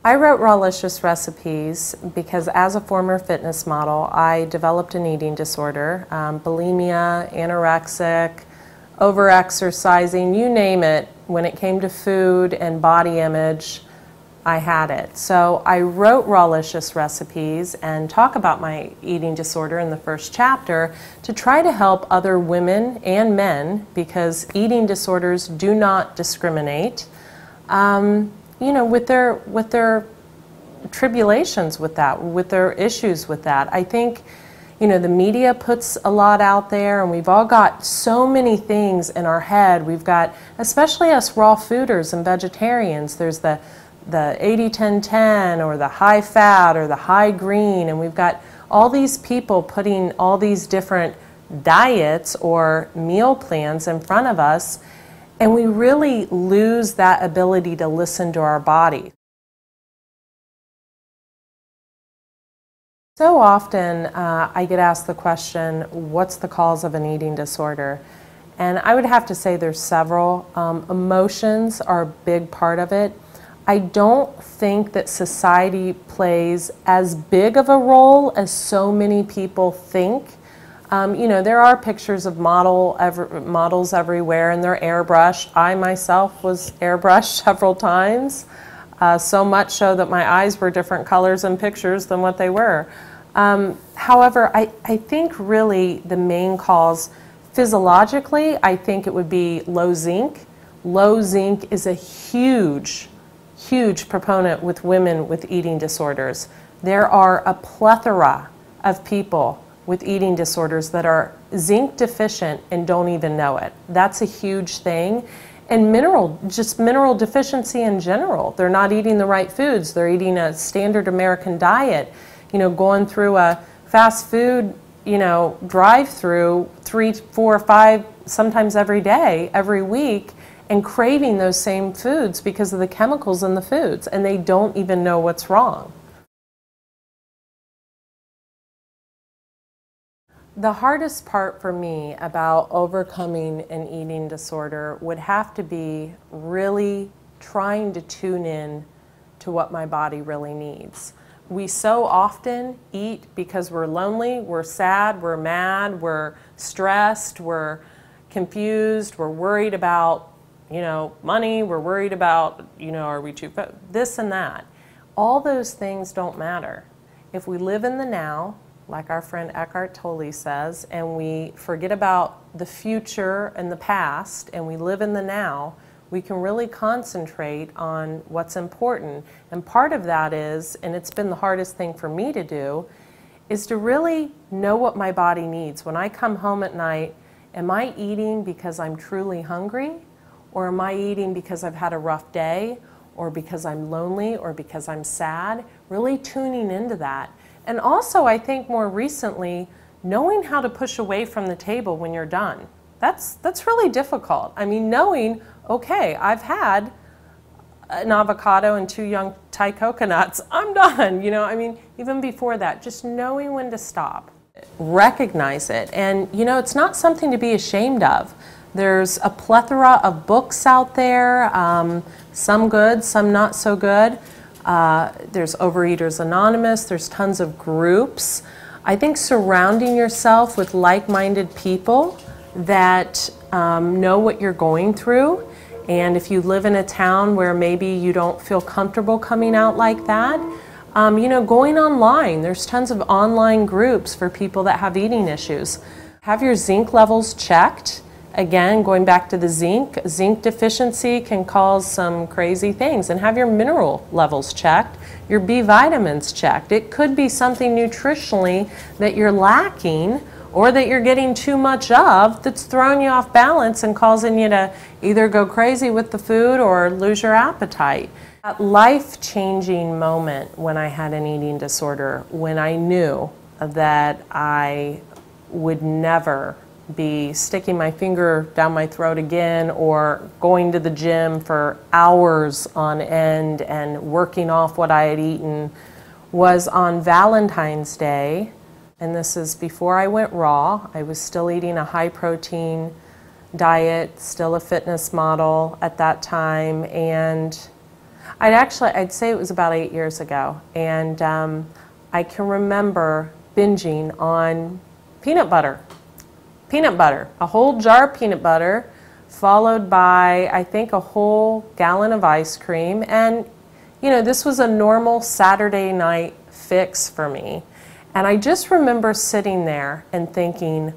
I wrote Rawlicious recipes because as a former fitness model, I developed an eating disorder, bulimia, anorexic, overexercising, you name it. When it came to food and body image, I had it. So I wrote Rawlicious recipes and talk about my eating disorder in the first chapter to try to help other women and men, because eating disorders do not discriminate. You know, with their tribulations with that, with their issues with that. I think, you know, the media puts a lot out there, and we've all got so many things in our head. We've got, especially us raw fooders and vegetarians, there's the 80-10-10 or the high fat or the high green, and we've got all these people putting all these different diets or meal plans in front of us. And we really lose that ability to listen to our body. So often I get asked the question, what's the cause of an eating disorder? And I would have to say there's several. Emotions are a big part of it. I don't think that society plays as big of a role as so many people think. You know, there are pictures of models everywhere, and they're airbrushed. I myself was airbrushed several times, so much so that my eyes were different colors in pictures than what they were. However, I think really the main cause, physiologically, I think it would be low zinc. Low zinc is a huge proponent with women with eating disorders. There are a plethora of people with eating disorders that are zinc deficient and don't even know it. That's a huge thing. And mineral deficiency in general. They're not eating the right foods. They're eating a standard American diet, you know, going through a fast food, you know, drive-through 3, 4, 5, sometimes every day, every week, and craving those same foods because of the chemicals in the foods, and they don't even know what's wrong. The hardest part for me about overcoming an eating disorder would have to be really trying to tune in to what my body really needs. We so often eat because we're lonely, we're sad, we're mad, we're stressed, we're confused, we're worried about, you know, money, we're worried about, you know, are we too fat, this and that. All those things don't matter. If we live in the now, like our friend Eckhart Tolle says, and we forget about the future and the past, and we live in the now, we can really concentrate on what's important. And part of that is, and it's been the hardest thing for me to do, is to really know what my body needs. When I come home at night, am I eating because I'm truly hungry? Or am I eating because I've had a rough day? Or because I'm lonely? Or because I'm sad? Really tuning into that. And also, I think more recently, knowing how to push away from the table when you're done. That's really difficult. I mean, knowing, okay, I've had an avocado and 2 young Thai coconuts, I'm done. You know, I mean, even before that, just knowing when to stop. Recognize it. And, you know, it's not something to be ashamed of. There's a plethora of books out there, some good, some not so good. There's Overeaters Anonymous, there's tons of groups. I think surrounding yourself with like-minded people that know what you're going through, and if you live in a town where maybe you don't feel comfortable coming out like that, you know, going online, there's tons of online groups for people that have eating issues. Have your zinc levels checked. Again, going back to the zinc deficiency can cause some crazy things. And have your mineral levels checked, your B vitamins checked. It could be something nutritionally that you're lacking or that you're getting too much of that's throwing you off balance and causing you to either go crazy with the food or lose your appetite. That life-changing moment when I had an eating disorder, when I knew that I would never be sticking my finger down my throat again or going to the gym for hours on end and working off what I had eaten, was on Valentine's Day. And this is before I went raw. I was still eating a high protein diet, still a fitness model at that time, and I'd say it was about 8 years ago, and I can remember binging on peanut butter. Peanut butter, a whole jar of peanut butter, followed by, I think, a whole gallon of ice cream. And, you know, this was a normal Saturday night fix for me. And I just remember sitting there and thinking,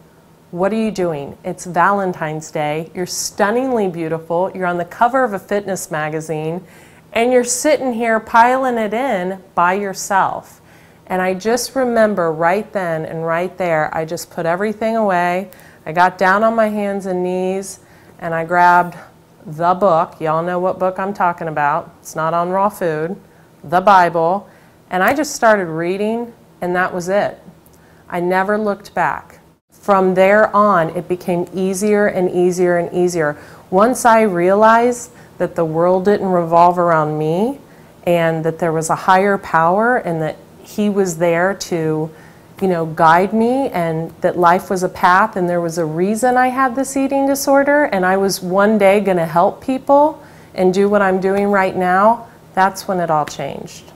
what are you doing? It's Valentine's Day. You're stunningly beautiful. You're on the cover of a fitness magazine, and you're sitting here piling it in by yourself. And I just remember right then and right there, I just put everything away. I got down on my hands and knees, and I grabbed the book. Y'all know what book I'm talking about. It's not on raw food. The Bible. And I just started reading, and that was it. I never looked back. From there on, it became easier and easier and easier. Once I realized that the world didn't revolve around me, and that there was a higher power, and that He was there to, you know, guide me, and that life was a path, and there was a reason I had this eating disorder, and I was one day going to help people and do what I'm doing right now, that's when it all changed.